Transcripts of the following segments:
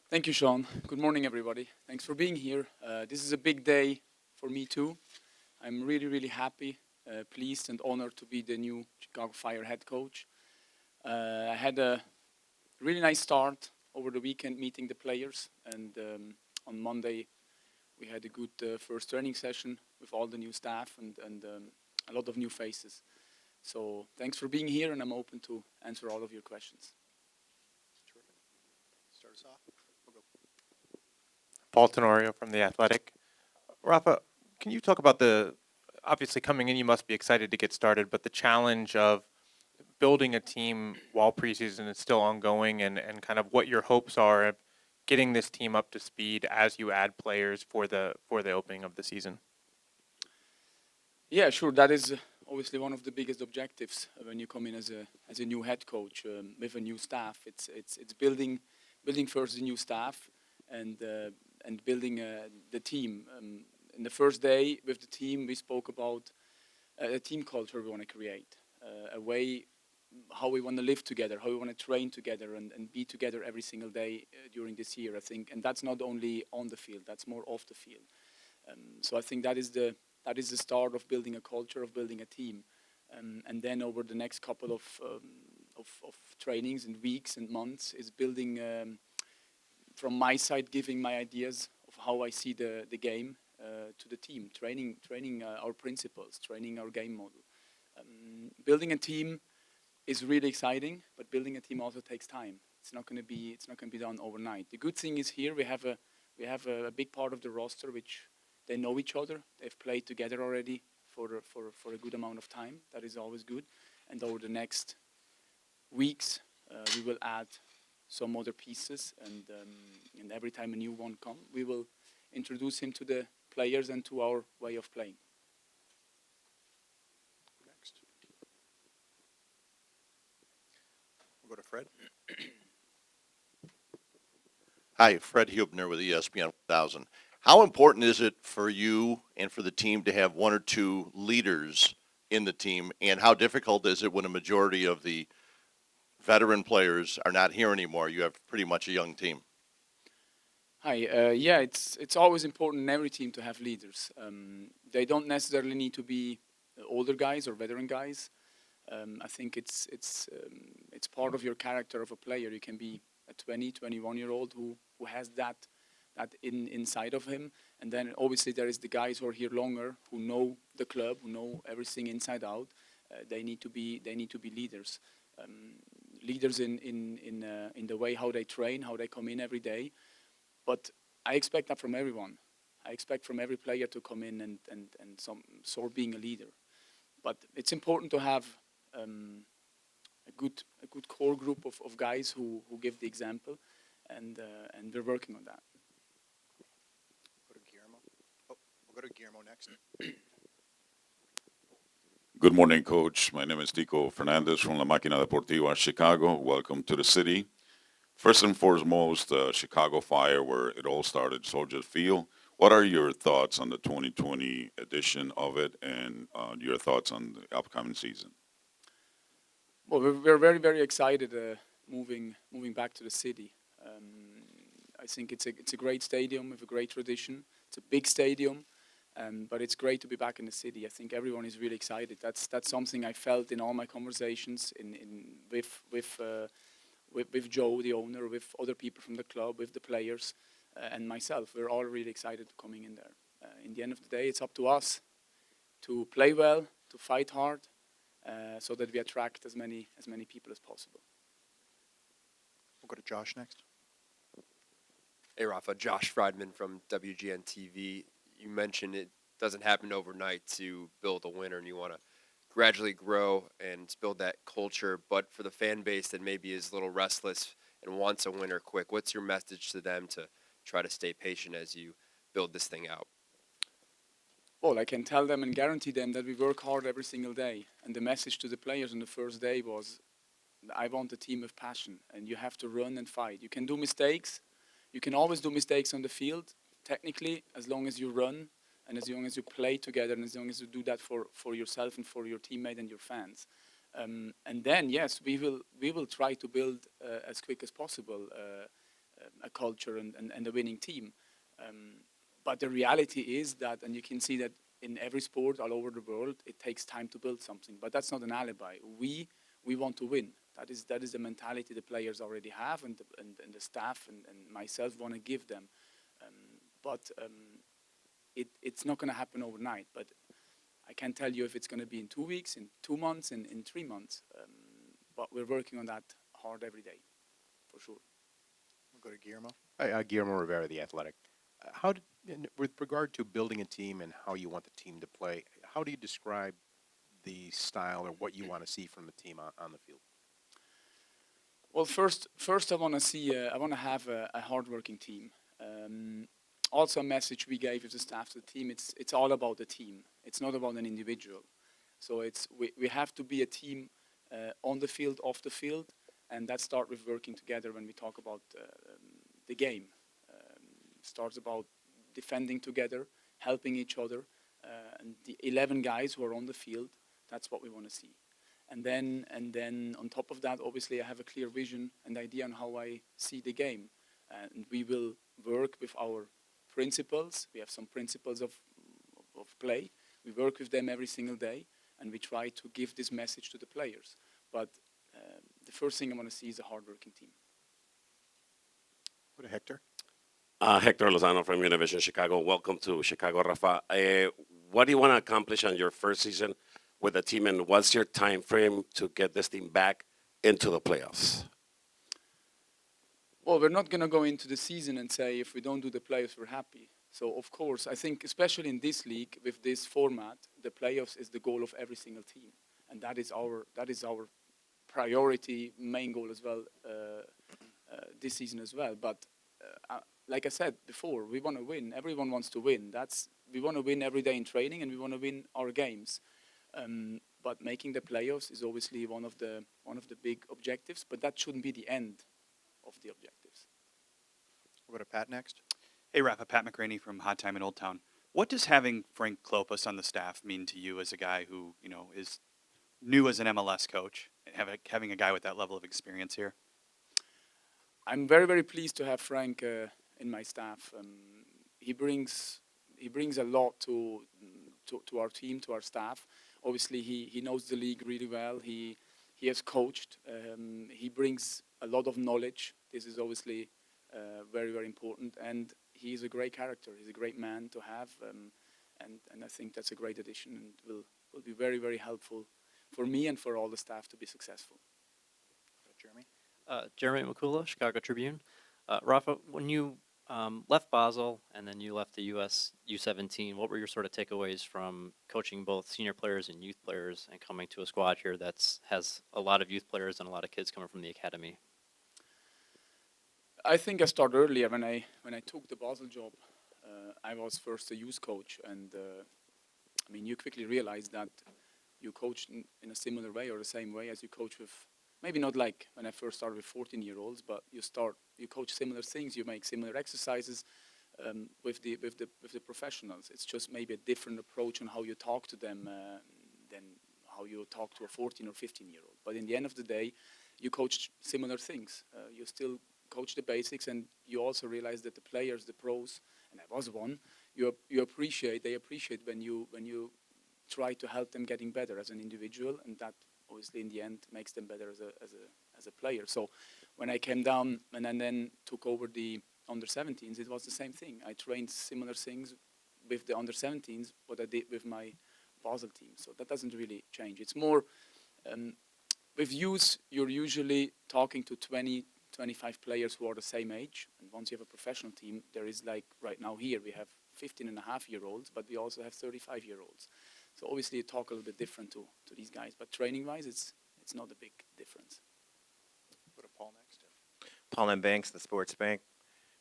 Thank you, Sean. Good morning, everybody. Thanks for being here. This is a big day for me, too. I'm really, really happy, pleased, and honored to be the new Chicago Fire head coach. I had a really nice start over the weekend meeting the players, and on Monday we had a good first training session with all the new staff and a lot of new faces. So thanks for being here, and I'm open to answer all of your questions. Terrific. Start us off. We'll go. Paul Tenorio from The Athletic. Rafa, can you talk about obviously coming in, you must be excited to get started, but the challenge of building a team while preseason is still ongoing and kind of what your hopes are of getting this team up to speed as you add players for the opening of the season? Yeah, sure. That is obviously one of the biggest objectives when you come in as a new head coach with a new staff. It's building first the new staff and building the team. In the first day with the team, we spoke about a team culture we want to create, a way how we want to live together, how we want to train together and be together every single day during this year, I think. And that's not only on the field, that's more off the field. So I think that is the start of building a culture, of building a team. And then over the next couple of trainings and weeks and months is building, from my side, giving my ideas of how I see the game to the team, training our principles, training our game model. Building a team is really exciting, but building a team also takes time. It's not going to be done overnight. The good thing is here we have a big part of the roster which they know each other. They've played together already for a good amount of time. That is always good. And over the next weeks, we will add some other pieces. And every time a new one comes, we will introduce him to the players and to our way of playing. Next. We'll go to Fred. Hi, Fred Hubner with ESPN 1000. How important is it for you and for the team to have one or two leaders in the team, and how difficult is it when a majority of the veteran players are not here anymore? You have pretty much a young team. Hi. Yeah, it's always important in every team to have leaders. They don't necessarily need to be older guys or veteran guys. I think it's part of your character of a player. You can be a 20, 21-year-old who has that inside of him, and then obviously there is the guys who are here longer, who know the club, who know everything inside out. They need to be leaders, leaders in the way how they train, how they come in every day. But I expect that from everyone. I expect from every player to come in and some sort being a leader. But it's important to have a good core group of guys who give the example, and we're working on that. We'll go to Guillermo next. Good morning, Coach. My name is Tico Fernandez from La Máquina Deportiva, Chicago. Welcome to the city. First and foremost, Chicago Fire, where it all started, Soldier Field. What are your thoughts on the 2020 edition of it, and your thoughts on the upcoming season? Well, we're very, very excited moving back to the city. I think it's a great stadium with a great tradition. It's a big stadium, but it's great to be back in the city. I think everyone is really excited. That's something I felt in all my conversations with Joe, the owner, with other people from the club, with the players, and myself. We're all really excited coming in there. In the end of the day, it's up to us to play well, to fight hard, so that we attract as many people as possible. We'll go to Josh next. Hey, Rafa. Josh Friedman from WGN TV. You mentioned it doesn't happen overnight to build a winner, and you want to gradually grow and build that culture. But for the fan base that maybe is a little restless and wants a winner quick, what's your message to them to try to stay patient as you build this thing out? Well, I can tell them and guarantee them that we work hard every single day. And the message to the players on the first day was, I want a team with passion, and you have to run and fight. You can do mistakes. You can always do mistakes on the field, technically, as long as you run and as long as you play together and as long as you do that for yourself and for your teammate and your fans. And then, yes, we will try to build as quick as possible a culture and a winning team. But the reality is that, and you can see that in every sport all over the world, it takes time to build something. But that's not an alibi. We want to win. That is the mentality the players already have, and the staff and myself want to give them. It's not going to happen overnight. But I can't tell you if it's going to be in 2 weeks, in 2 months, in 3 months. But we're working on that hard every day, for sure. We'll go to Guillermo. Hi, Guillermo Rivera, The Athletic. With regard to building a team and how you want the team to play, how do you describe the style or what you want to see from the team on the field? Well, first I want to see. I want to have a hardworking team. Also, a message we gave as a staff to the team. It's all about the team. It's not about an individual. So we have to be a team on the field, off the field, and that starts with working together. When we talk about the game, starts about defending together, helping each other, and the 11 guys who are on the field. That's what we want to see. And then on top of that, obviously, I have a clear vision and idea on how I see the game. And we will work with our principles. We have some principles of play. We work with them every single day, and we try to give this message to the players. But the first thing I want to see is a hardworking team. Go to Hector. Hector Lozano from Univision Chicago. Welcome to Chicago, Rafa. What do you want to accomplish on your first season with the team, and what's your time frame to get this team back into the playoffs? Well, we're not going to go into the season and say if we don't do the playoffs, we're happy. So, of course, I think especially in this league, with this format, the playoffs is the goal of every single team. And that is our priority, main goal as well, this season as well. But like I said before, we want to win. Everyone wants to win. We want to win every day in training, and we want to win our games. But making the playoffs is obviously one of the big objectives. But that shouldn't be the end of the objectives. We'll go to Pat next. Hey, Rafa, Pat McCraney from Hot Time in Old Town. What does having Frank Klopas on the staff mean to you as a guy who, is new as an MLS coach, having a guy with that level of experience here? I'm very, very pleased to have Frank in my staff. He brings a lot to our team, to our staff. Obviously, he knows the league really well. He has coached. He brings a lot of knowledge. This is obviously very, very important. And he's a great character. He's a great man to have. And I think that's a great addition and will be very, very helpful for me and for all the staff to be successful. Jeremy. Jeremy McCullough, Chicago Tribune. Rafa, when you left Basel and then you left the U.S. U17, what were your sort of takeaways from coaching both senior players and youth players and coming to a squad here that has a lot of youth players and a lot of kids coming from the academy? I think I started earlier when I took the Basel job. I was first a youth coach, and you quickly realize that you coach in a similar way or the same way as you coach with. Maybe not like when I first started with 14-year-olds, but you coach similar things, you make similar exercises with the professionals. It's just maybe a different approach on how you talk to them than how you talk to a 14 or 15-year-old. But in the end of the day, you coach similar things. You still coach the basics, and you also realize that the players, the pros, and I was one, they appreciate when you try to help them getting better as an individual, and that obviously in the end makes them better as a player. So when I came down and then took over the under-17s, it was the same thing. I trained similar things with the under-17s what I did with my Basel team. So that doesn't really change. It's more with youth, you're usually talking to 20, 25 players who are the same age. And once you have a professional team, there is like right now here we have 15-and-a-half-year-olds, but we also have 35-year-olds. So obviously you talk a little bit different to these guys, but training-wise, it's not a big difference. Go to Paul next. Paul M. Banks, the Sports Bank.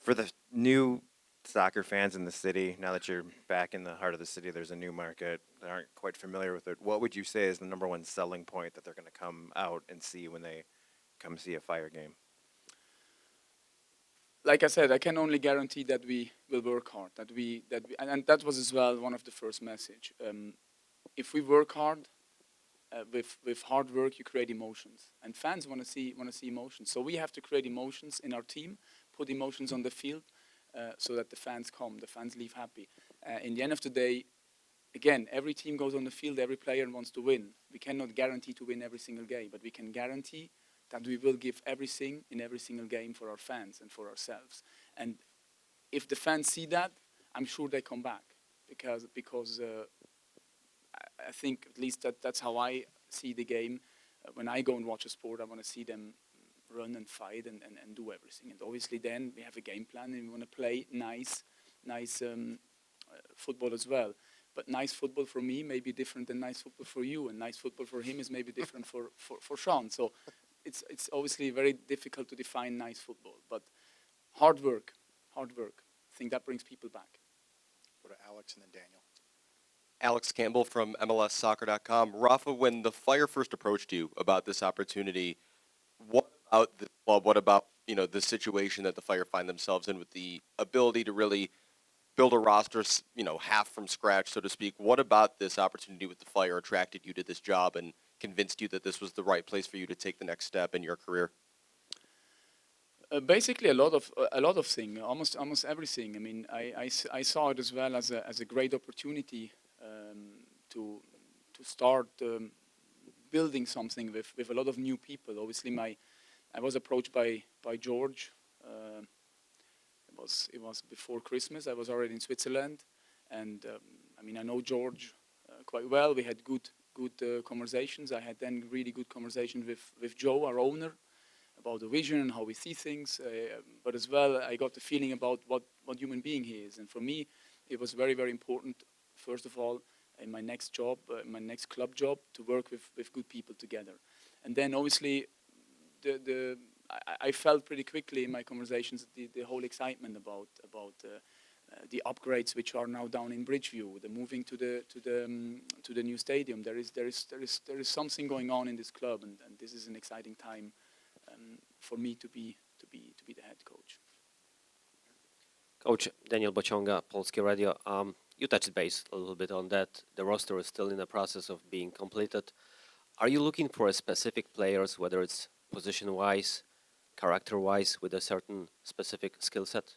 For the new soccer fans in the city, now that you're back in the heart of the city, there's a new market that aren't quite familiar with it. What would you say is the number one selling point that they're going to come out and see when they come see a Fire game? Like I said, I can only guarantee that we will work hard. And that was as well one of the first message. If we work hard, with hard work, you create emotions, and fans want to see emotions. So we have to create emotions in our team, put emotions on the field so that the fans come, the fans leave happy. In the end of the day, again, every team goes on the field, every player wants to win. We cannot guarantee to win every single game, but we can guarantee that we will give everything in every single game for our fans and for ourselves. And if the fans see that, I'm sure they come back because I think at least that's how I see the game. When I go and watch a sport, I want to see them run and fight and do everything. And obviously then we have a game plan and we want to play nice football as well. But nice football for me may be different than nice football for you, and nice football for him is maybe different for Sean. So it's obviously very difficult to define nice football. But hard work. I think that brings people back. Go to Alex and then Daniel. Alex Campbell from MLSsoccer.com. Rafa, when the Fire first approached you about this opportunity, what about the club? What about the situation that the Fire find themselves in with the ability to really build a roster, half from scratch, so to speak? What about this opportunity with the Fire attracted you to this job and convinced you that this was the right place for you to take the next step in your career? Basically, a lot of things, almost everything. I mean, I saw it as well as a great opportunity to start building something with a lot of new people. Obviously, I was approached by George. It was before Christmas. I was already in Switzerland, and I know George quite well. We had good conversations. I had then really good conversation with Joe, our owner, about the vision and how we see things. But as well, I got the feeling about what human being he is. And for me, it was very, very important, first of all, in my next job, my next club job, to work with good people together. And then obviously, I felt pretty quickly in my conversations the whole excitement about the upgrades which are now down in Bridgeview, the moving to the new stadium. There is something going on in this club, and this is an exciting time for me to be the head coach. Coach Daniel Bocionga, Polskie Radio. You touched base a little bit on that. The roster is still in the process of being completed. Are you looking for specific players, whether it's position-wise, character-wise, with a certain specific skill set?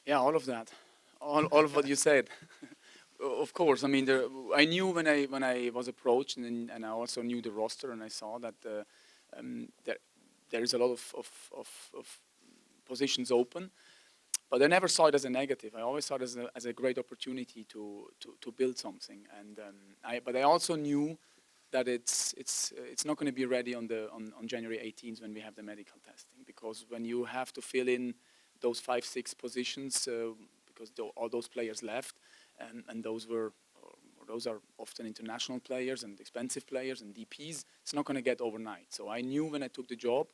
Yeah, all of that, all of what you said. Of course, I mean, I knew when I was approached, and I also knew the roster, and I saw that there is a lot of positions open. But I never saw it as a negative. I always saw it as a great opportunity to build something. And but I also knew that it's not going to be ready on January 18th when we have the medical testing, because when you have to fill in those 5-6 positions, because all those players left, and those are often international players and expensive players and DPs, it's not going to get overnight. So I knew when I took the job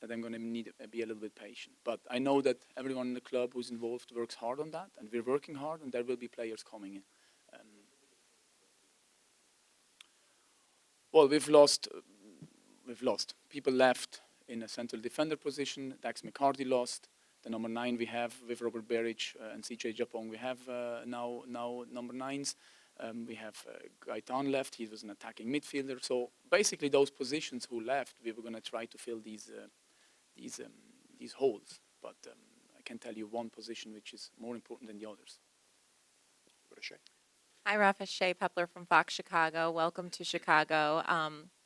that I'm going to need to be a little bit patient. But I know that everyone in the club who's involved works hard on that, and we're working hard, and there will be players coming in. Well, we've lost. People left in a central defender position. Dax McCarty lost. The number 9 we have with Robert Barrett and CJ Japong. We have now number 9s. We have Gaetan left. He was an attacking midfielder. So basically, those positions who left, we were going to try to fill these holes. But I can tell you one position which is more important than the others. Go to Shay. Hi, Rafa. Shay Pepler from Fox Chicago. Welcome to Chicago.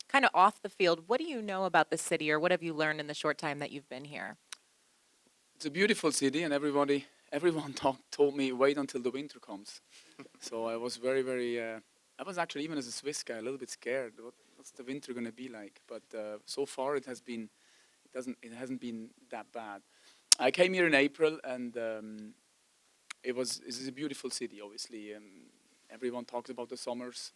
Kind of off the field, what do you know about the city, or what have you learned in the short time that you've been here? It's a beautiful city, and everyone told me wait until the winter comes. So I was very, very. I was actually, even as a Swiss guy, a little bit scared. What's the winter going to be like? But so far, it hasn't been that bad. I came here in April, and this is a beautiful city. Obviously, everyone talks about the summers,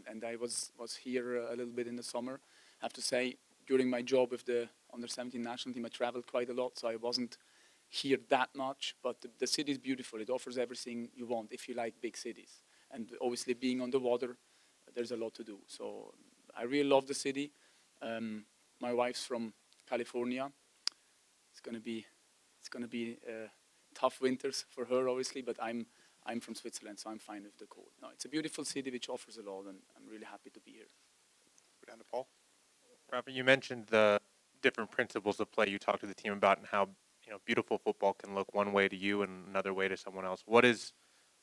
and I was here a little bit in the summer. I have to say, during my job with the under-17 national team, I traveled quite a lot, so I wasn't here that much. But the city is beautiful. It offers everything you want if you like big cities. And obviously, being on the water, there's a lot to do. So I really love the city. My wife's from California. It's gonna be tough winters for her, obviously. But I'm from Switzerland, so I'm fine with the cold. No, it's a beautiful city which offers a lot, and I'm really happy to be here. Go down to Paul. Rafa, you mentioned the different principles of play you talked to the team about, and how beautiful football can look one way to you and another way to someone else. What is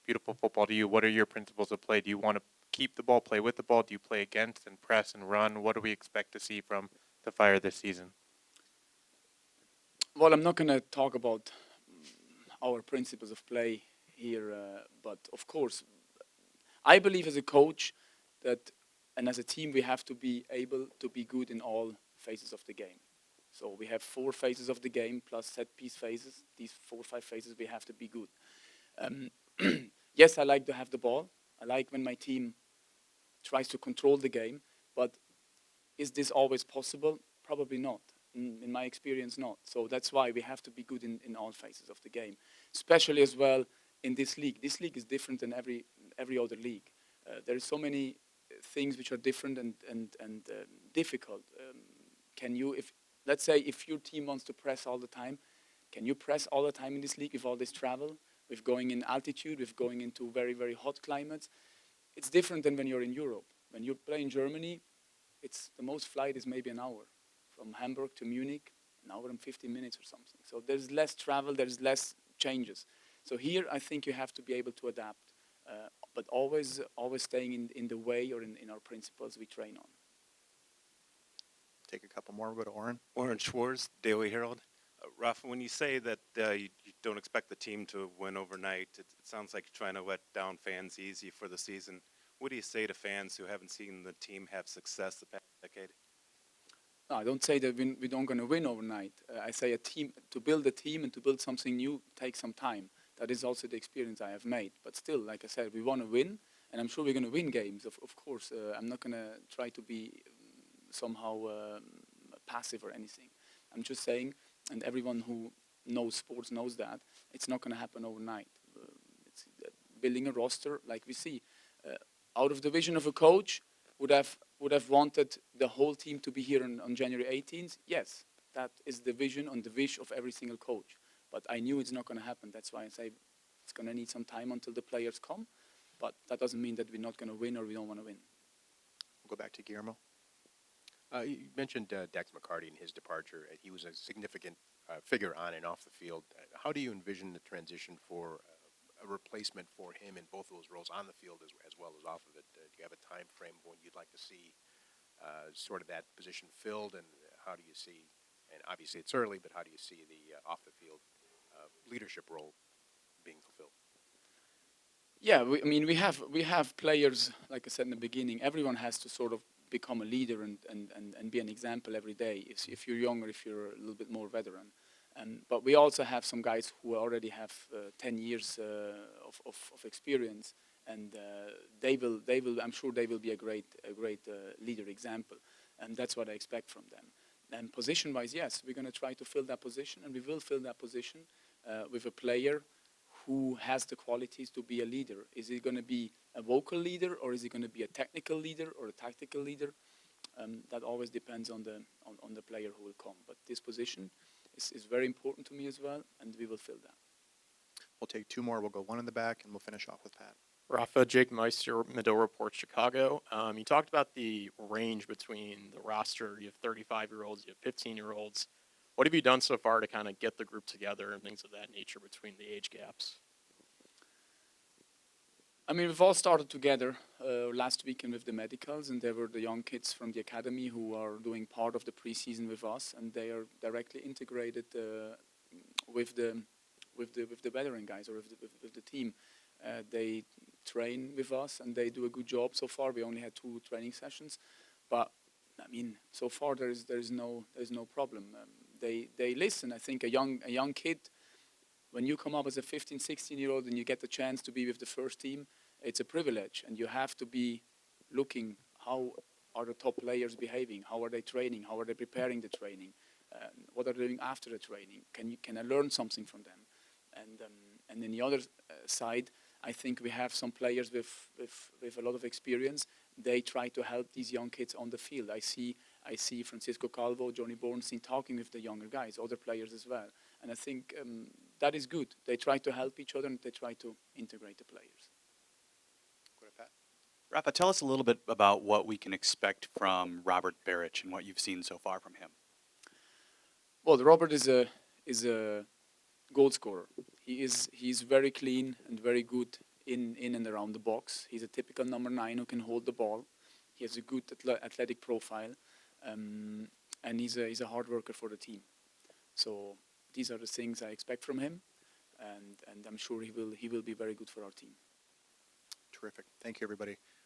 beautiful football to you? What are your principles of play? Do you want to keep the ball, play with the ball? Do you play against and press and run? What do we expect to see from the Fire this season? Well, I'm not going to talk about our principles of play here, but of course, I believe as a coach that, and as a team, we have to be able to be good in all phases of the game. So we have 4 phases of the game plus set piece phases. These 4 or 5 phases, we have to be good. Yes, I like to have the ball. I like when my team tries to control the game, but is this always possible? Probably not. In my experience, not. So that's why we have to be good in all phases of the game, especially as well in this league. This league is different than every other league. There are so many things which are different and difficult. Can you, let's say, if your team wants to press all the time, can you press all the time in this league with all this travel, with going in altitude, with going into very, very hot climates? It's different than when you're in Europe. When you play in Germany, the most flight is maybe an hour. From Hamburg to Munich, an hour and 15 minutes or something. So there's less travel, there's less changes. So here I think you have to be able to adapt, but always staying in the way or in our principles we train on. Take a couple more. We'll go to Oren. Oren Schwartz, Daily Herald. Rafa, when you say that you don't expect the team to win overnight, it sounds like you're trying to let down fans easy for the season. What do you say to fans who haven't seen the team have success the past decade? No, I don't say that we don't going to win overnight. I say to build a team and to build something new takes some time. That is also the experience I have made. But still, like I said, we want to win, and I'm sure we're going to win games. Of course, I'm not going to try to be somehow passive or anything. I'm just saying, and everyone who knows sports knows that, it's not going to happen overnight. It's building a roster, like we see. Out of the vision of a coach, would have wanted the whole team to be here on January 18th? Yes, that is the vision and the wish of every single coach. But I knew it's not going to happen. That's why I say it's going to need some time until the players come. But that doesn't mean that we're not going to win or we don't want to win. We'll go back to Guillermo. You mentioned Dax McCarty and his departure. He was a significant figure on and off the field. How do you envision the transition for a replacement for him in both of those roles on the field as well as off of it? Do you have a time frame when you'd like to see sort of that position filled, and how do you see, and obviously it's early, but how do you see the off the field leadership role being fulfilled? Yeah, we have players, like I said in the beginning, everyone has to sort of become a leader and be an example every day, if you're young or if you're a little bit more veteran. But we also have some guys who already have 10 years of experience, and they will. I'm sure they will be a great leader example, and that's what I expect from them. And position-wise, yes, we're going to try to fill that position, and we will fill that position with a player who has the qualities to be a leader. Is he going to be a vocal leader, or is he going to be a technical leader or a tactical leader? That always depends on the player who will come. But this position is very important to me as well, and we will fill that. We'll take 2 more. We'll go 1 in the back, and we'll finish off with Pat. Rafa, Jake Meister, Medill Report, Chicago. You talked about the range between the roster. You have 35-year-olds, you have 15-year-olds. What have you done so far to kind of get the group together and things of that nature between the age gaps? I mean, we've all started together last weekend with the medicals, and there were the young kids from the academy who are doing part of the preseason with us, and they are directly integrated with the veteran guys or with the team. They train with us, and they do a good job so far. We only had 2 training sessions, but I mean, so far there's no problem. They listen. I think a young kid, when you come up as a 15, 16-year-old and you get the chance to be with the first team, it's a privilege, and you have to be looking how are the top players behaving, how are they training, how are they preparing the training, what are they doing after the training, can I learn something from them? And then the other side, I think we have some players with a lot of experience. They try to help these young kids on the field. I see Francisco Calvo, Johnny Bornstein talking with the younger guys, other players as well. And I think that is good. They try to help each other, and they try to integrate the players. Go to Pat. Rafa, tell us a little bit about what we can expect from Robert Barrett and what you've seen so far from him. Well, Robert is a goal scorer. He's very clean and very good in and around the box. He's a typical number 9 who can hold the ball. He has a good athletic profile, and he's a hard worker for the team. So these are the things I expect from him, and I'm sure he will be very good for our team. Terrific. Thank you, everybody.